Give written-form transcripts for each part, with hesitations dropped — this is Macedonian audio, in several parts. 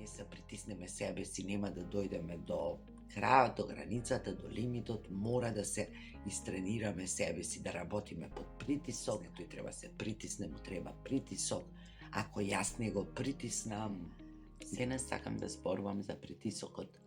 се притиснеме себе си, нема да дојдеме до крајот, до границата, до лимитот, мора да се истренираме себе си, да работиме под притисок, тој треба се притисне, му треба притисок. Ако јас не го притиснам, се не сакам да зборувам за притисокот,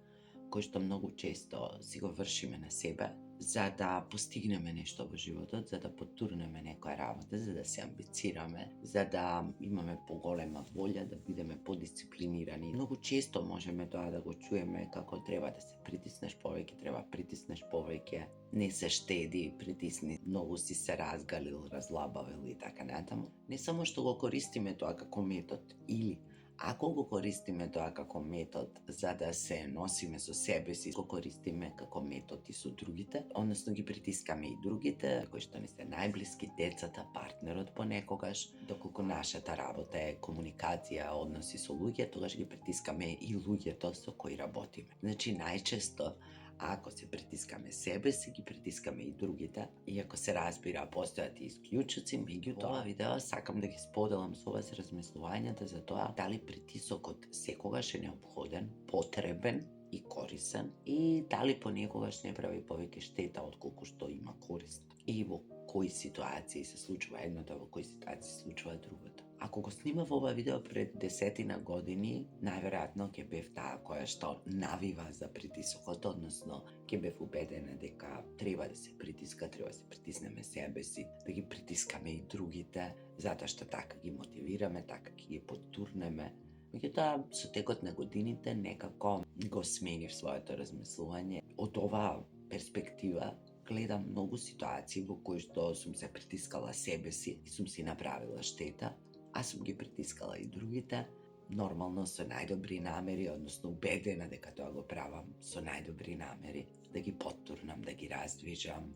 кој што многу често си го вршиме на себе, за да постигнеме нешто во животот, за да потурнеме некоја работа, за да се амбицираме, за да имаме поголема волја, да бидеме подисциплинирани. Многу често можеме тоа да го чуеме како треба да се притиснеш повеќе, треба притиснеш повеќе, не се штеди, притисни, многу си се разгалил, разлабавил и така натаму. Не само што го користиме тоа како метод, или ако го користиме тоа како метод за да се носиме со себе си, го користиме како метод и со другите, односно ги притискаме и другите, кои што не се најблиски, децата, партнерот понекогаш, доколку нашата работа е комуникација, односи со луѓе, тогаш ги притискаме и луѓето со кои работиме. Значи, најчесто ако се притискаме себе си, ги притискаме и другите. Иако се разбира, постојат и исклучоци, меѓутоа, ова видео сакам да ги споделам со вас размислувањата за тоа дали притисокот секогаш е неопходен, потребен и корисен, и дали понекогаш не прави повеќе штета отколку што има корист. И во кои ситуации се случува едното, во кои ситуации се случува другото. Ако го снимав ова видео пред 10 години, најверојатно ќе бев таа која што навива за притисокот, односно ќе бев убедена дека треба да се притиска, треба да се притиснеме себе си, да ги притискаме и другите, затоа што така ги мотивираме, така ќе ги потурнеме. Меѓутоа, со текот на годините некако го сменив своето размислување. Од оваа перспектива гледам многу ситуации во кои што сум се притискала себе си и сум си направила штета, а сум ги притискала и другите, нормално со најдобри намери, односно убедена дека тоа го правам со најдобри намери, да ги поттурнам, да ги раздвижам.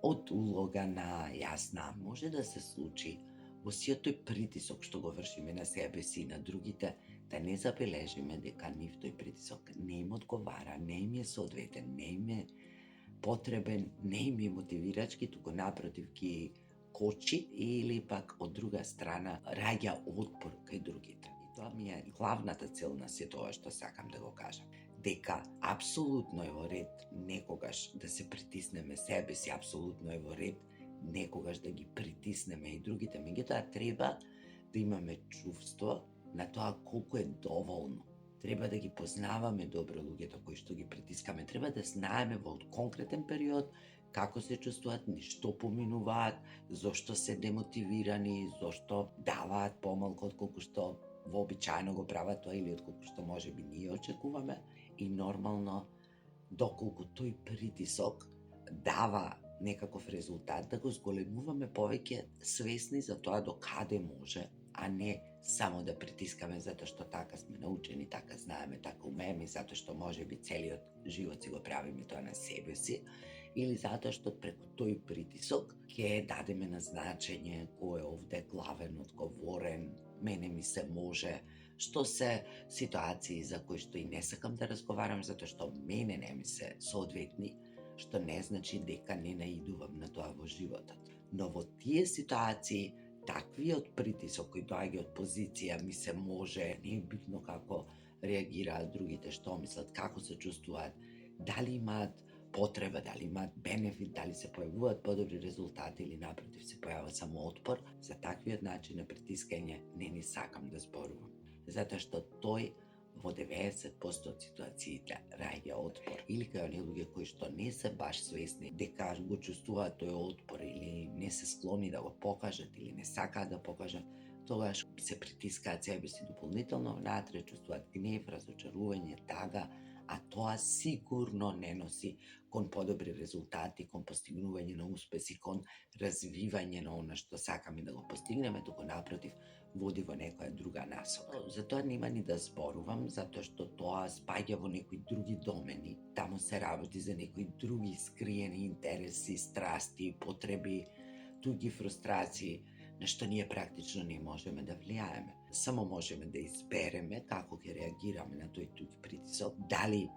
Од улога на јасна може да се случи во сиот тој притисок што го вршиме на себе си и на другите, да не забележиме дека нив тој притисок не им одговара, не им е соодветен, не им е потребен, не им е мотивирачки, туку напротив ги кочи или пак од друга страна раѓа отпор кај другите. И тоа ми е главната цел на сето ова што сакам да го кажам. Дека апсолутно е во ред некогаш да се притиснеме себе си, апсолутно е во ред некогаш да ги притиснеме и другите, меѓутоа треба да имаме чувство на тоа колку е доволно. Треба да ги познаваме добро луѓето кои што ги притискаме, треба да знаеме во конкретен период како се чувствуваат, ништо поминуваат, зошто се демотивирани, зошто даваат помалку отколку што вообичаено го прават тоа или отколку што можеби ние очекуваме, и нормално доколку тој притисок дава некаков резултат, да го зголемуваме повеќе свесни за тоа до каде може, а не само да притискаме затоа што така сме научени, така знаеме, така умееме, затоа што можеби целиот живот си го правиме тоа на себе си, или затоа што преку тој притисок ќе дадеме на значење кој е овде главен, одговорен, мене ми се може, што се ситуации за кои што и не сакам да разговарам затоа што мене не ми се соодветни, што не значи дека не наидувам на тоа во животот. Но во тие ситуации, таквиот притисок кој доаѓа од позиција ми се може, не е битно како реагираат другите, што мислат, како се чувствуваат, дали имаат потреба, дали имаат бенефит, дали се појавуваат подобри резултати или напротив се појавува само отпор, за таквиот начин на притискање не ни сакам да зборувам. Затоа што тој во 90% од ситуациите раѓа отпор. Или кај оние луѓе кои што не се баш свесни дека го чувствуваат тој отпор или не се склони да го покажат или не сакаат да покажат, тогаш се притискаат себе си дополнително внатре, чувствуваат гнев, разочарување, тага, а тоа сигурно не носи кон подобри резултати, кон постигнување на успеси, кон развивање на она што сакаме да го постигнеме, туку напротив води во некоја друга насока. Затоа нема ни да зборувам, затоа што тоа спаѓа во некои други домени. Таму се работи за некои други скриени интереси, страсти, потреби, туги фрустрации, на што ние практично не можеме да влијаеме. Само можеме да избереме како ќе реагираме на тој туѓ притисок, дали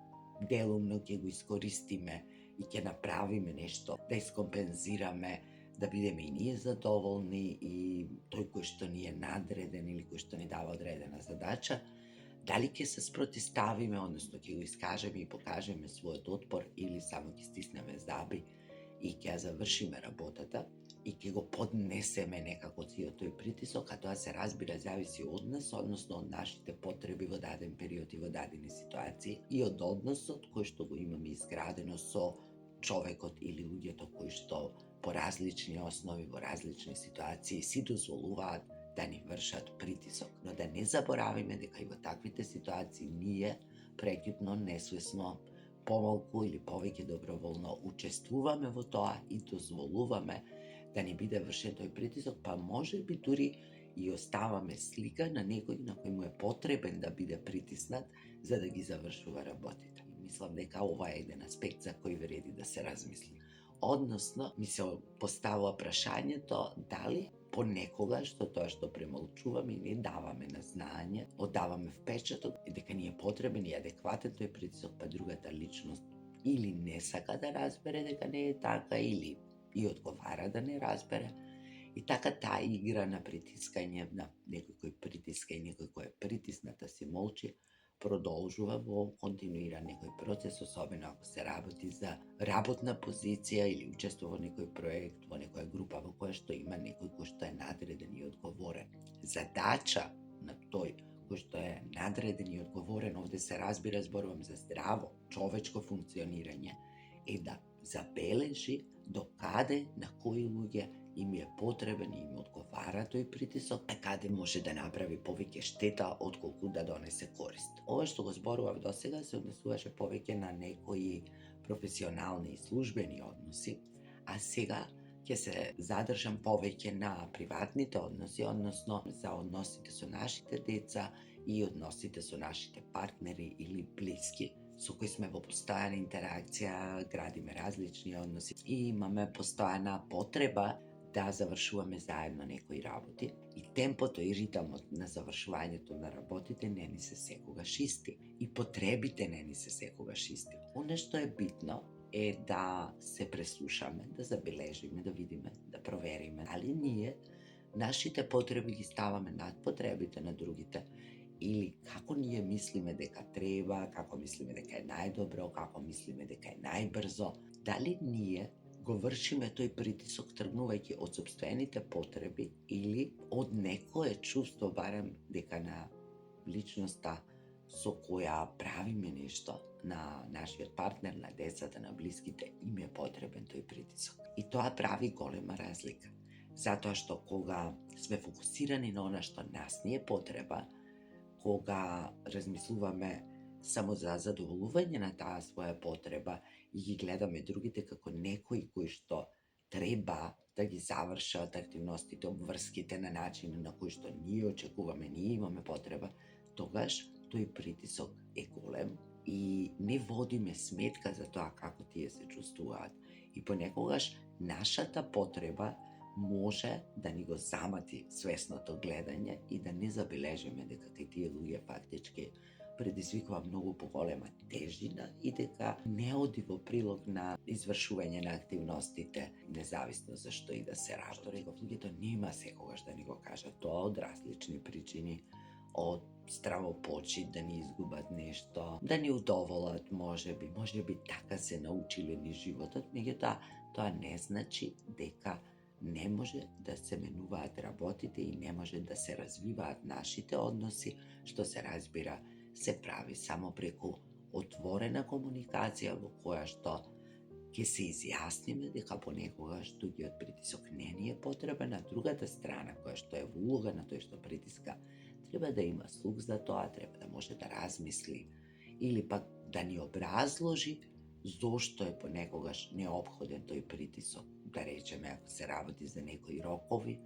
делумно ќе го искористиме и ќе направиме нешто да искомпензираме, да бидеме и ние задоволни и тој кој што ни е надреден или кој што ни дава одредена задача, Дали ќе се спротиставиме, односно ќе го искажеме и покажеме својот отпор или само ќе стиснеме зъби и ќе ја завршиме работата и ќе го поднесеме некако цел тој притисок, а тоа се разбира зависи од нас, односно од нашите потреби во даден период и во дадени ситуации и од односот кој што го имаме изградено со човекот или луѓето кои што по различни основи, во различни ситуации си дозволуваат да ни вршат притисок. Но да не заборавиме дека и во таквите ситуации ние прекитно, несвесно, помалку или повеќе доброволно учествуваме во тоа и дозволуваме да ни биде вршен тој притисок, па може би дури и оставаме слика на некој на кој му е потребен да биде притиснат за да ги завршува работите. И мислам дека ова е еден аспект за кој вреди да се размисли. Односно, ми се поставува прашањето дали понекогаш тоа што премолчуваме и не даваме на знаење, оддаваме впечаток дека ни е потребен и адекватен тој притисок, па другата личност или не сака да разбере дека не е така, или и одговара да не разбере. И така таа игра на притискање, на некој кој притиска и некој кој е притисната си молчи, продолжува во континуиран некој процес, особено ако се работи за работна позиција или учество во некој проект, во некоја група во која што има некој кој што е надреден и одговорен. Задача на тој кој што е надреден и одговорен, овде се разбира, зборувам за здраво човечко функционирање, е да забележи до каде, на кои луѓе им е потребен и им одговара тој притисок, а каде може да направи повеќе штета отколку да донесе корист. Ова што го зборував досега се однесуваше повеќе на некои професионални и службени односи, а сега ќе се задржам повеќе на приватните односи, односно за односите со нашите деца и односите со нашите партнери или блиски, со кои сме во постојана интеракција, градиме различни односи и имаме постојана потреба да завршуваме заедно некои работи. И темпото и ритмот на завршувањето на работите не ни се секогаш исти. И потребите не ни се секогаш исти. Оно што е битно е да се преслушаме, да забележиме, да видиме, да провериме дали ние нашите потреби ги ставаме над потребите на другите, или како ние мислиме дека треба, како мислиме дека е најдобро, како мислиме дека е најбрзо. Дали ние го вршиме тој притисок тргнувајќи од сопствените потреби или од некое чувство, барем дека на личноста со која правиме нешто, на нашиот партнер, на децата, на блиските, им е потребен тој притисок. И тоа прави голема разлика. Затоа што кога сме фокусирани на она што нас ни е потреба, кога размислуваме само за задоволување на таа своја потреба и ги гледаме другите како некои кои што треба да ги завршат активностите, обврските на начин на кој што ние очекуваме, ние имаме потреба, тогаш тој притисок е голем и не водиме сметка за тоа како тие се чувствуваат. И понекогаш нашата потреба може да ни го замати свесното гледање и да не забележиме дека кај тие луѓе фактички предизвикува многу поголема тежина и дека не оди во прилог на извршување на активностите, независно за што и да се работи. Што реков, луѓето нема секогаш да ни го кажат тоа од различни причини, од стравопочит да ни изгубат нешто, да ни удоволат, може би така се научиле ни животот, меѓутоа тоа не значи дека не може да се менуваат работите и не може да се развиваат нашите односи, што се разбира се прави само преку отворена комуникација во која што ќе се изјасниме дека понекогаш туѓиот притисок не ни е потребен, а другата страна која што е во улога на тој што притиска треба да има слух за тоа, треба да може да размисли или пак да ни образложи зошто е понекогаш неопходен тој притисок. Да речеме, ако се работи за некои рокови,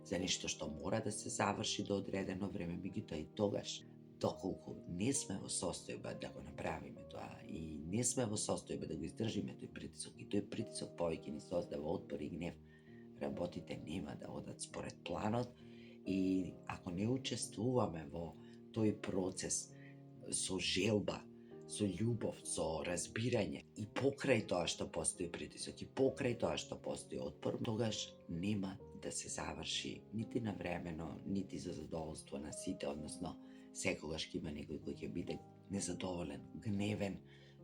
за нешто што мора да се заврши до одредено време, меѓутоа и тогаш, доколку не сме во состојба да го направиме тоа и не сме во состојба да го издржиме тој притисок и тој притисок повеќе ни создава отпор и гнев, работите нема да одат според планот и ако не учествуваме во тој процес со желба, со љубов, со разбирање и покрај тоа што постои притисок и покрај тоа што постои отпор, тогаш нема да се заврши нити навремено, нити за задоволство на сите, односно секогаш ќе има некој кој ќе биде незадоволен, гневен,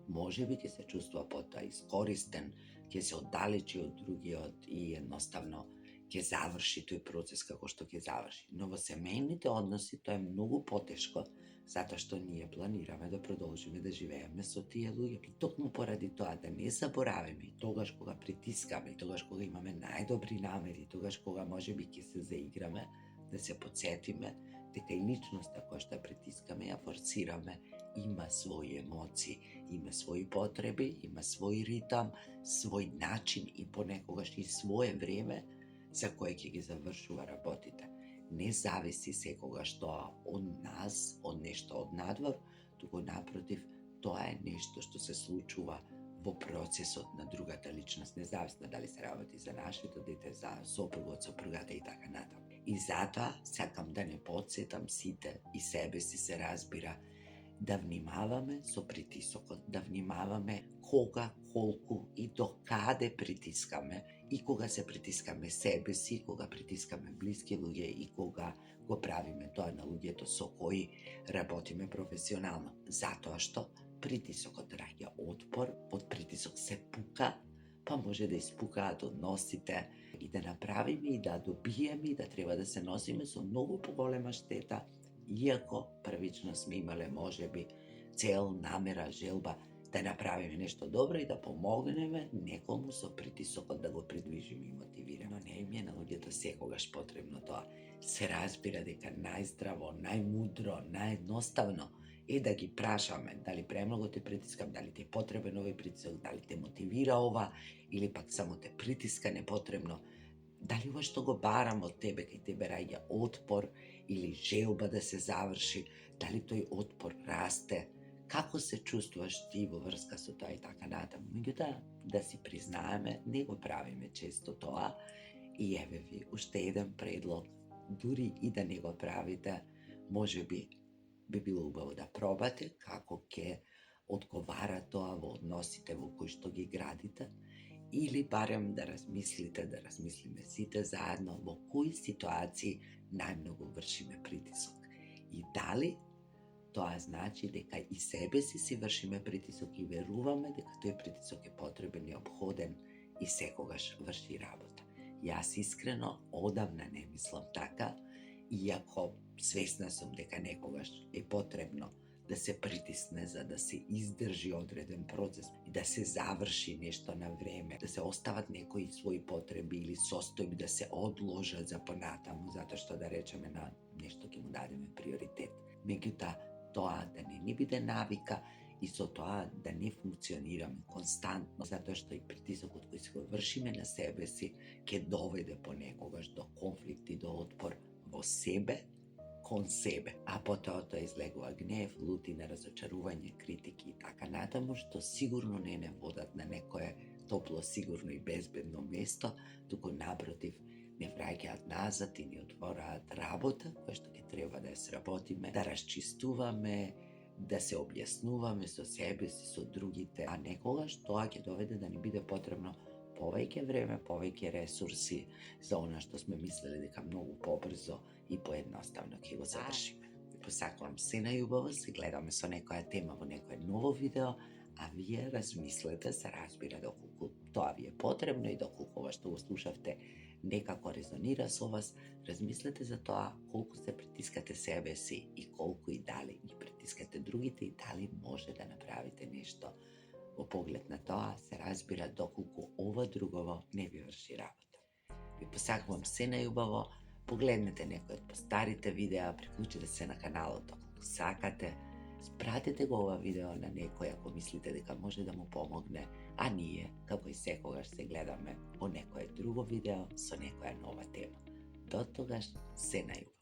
може би ќе се чувствува потоа искористен, ќе се оддалечи од другиот и едноставно ќе заврши тој процес како што ќе заврши. Но во семејните односи тоа е многу потешко, затоа што ние планираме да продолжиме да живееме со тие луѓе. И токму поради тоа да не заборавиме, и тогаш кога притискаме, и тогаш кога имаме најдобри намери, тогаш кога можеби ќе се заиграме, да се потсетиме дека и личноста која што притискаме, ја форсираме, има своји емоции, има своји потреби, има свој ритам, свој начин и понекогаш и свое време за кое ќе ги завршува работите. Не зависи секогаш тоа од нас, од нешто од надвор, туку напротив, тоа е нешто што се случува во процесот на другата личност, независно дали се работи за нашето дете, за сопругот, сопругата и така натаму. И затоа сакам да не потсетам сите и себе си се разбира, да внимаваме со притисокот, да внимаваме кога, колку и до каде притискаме, и кога се притискаме себе си, кога притискаме блиски луѓе и кога го правиме тоа на луѓето со кои работиме професионално. Затоа што притисокот раѓа отпор, од притисок се пука, па може да испукаат односите и да направиме и да добиеме и да треба да се носиме со многу поголема штета, иако првично сме имале можеби цел, намера, желба да направиме нешто добро и да помогнеме некому со притисокот да го придвижиме и мотивираме. Но не им е на луѓето секогаш потребно тоа. Се разбира дека најздраво, најмудро, наједноставно е да ги прашаме дали премногу те притискам, дали ти е потребен овој притисок, дали те мотивира ова, или пак само те притиска непотребно. Дали ова што го барам од тебе, кај тебе раѓа отпор или желба да се заврши, дали тој отпор расте, како се чувствуваш ти во врска со тоа и така натаму. Меѓутоа, да си признаеме, не го правиме често тоа и еве ви уште еден предлог, дури и да не го правите, можеби би било убаво да пробате како ќе одговара тоа во односите во кои што ги градите, или барем да размислиме сите заедно во кои ситуации најмногу вршиме притисок. И дали тоа значи дека и себе си вршиме притисок и веруваме дека тој притисок е потребен, неопходен и секогаш врши работа. Јас искрено одамна не мислам така, иако свесна сум дека некогаш е потребно да се притисне за да се издржи одреден процес и да се заврши нешто на време, да се остават некои своји потреби или состојби да се одложат за понатаму, затоа што да речеме на нешто ќе му дадеме приоритет. Меѓутоа, тоа да не ни биде навика и со тоа да не функционираме константно, затоа што и притисокот кој се го вршиме на себе си ќе доведе понекогаш до конфликт и до отпор во себе, кон себе, а потоа тоа излегува гнев, лутина, разочарување, критики и така натаму, што сигурно не водат на некое топло, сигурно и безбедно место, туку напротив не враќаат назад и ни отвораат работа која што ќе треба да ја сработиме, да расчистуваме, да се објаснуваме со себе си, со другите, а некогаш тоа ќе доведе да ни биде потребно повеќе време, повеќе ресурси за она што сме мислели дека многу побрзо и поедноставно ќе го завршиме. Посакувам се најубаво, се гледаме со некоја тема во некое ново видео, а вие размислете, се разбира доколку тоа ви е потребно и доколку ова што го слушавте некако резонира со вас, размислете за тоа колку се притискате себе си и колку и дали ги притискате другите и дали може да направите нешто во поглед на тоа, се разбира доколку ова другово не ви врши работа. Ви посакувам се најубаво, погледнете некој од постарите видеа, приклучете се на каналот ако сакате, спратете го ова видео на некој ако мислите дека може да му помогне, а ние, како и секогаш, се гледаме во некое друго видео со некоја нова тема. До тогаш, се најубаво.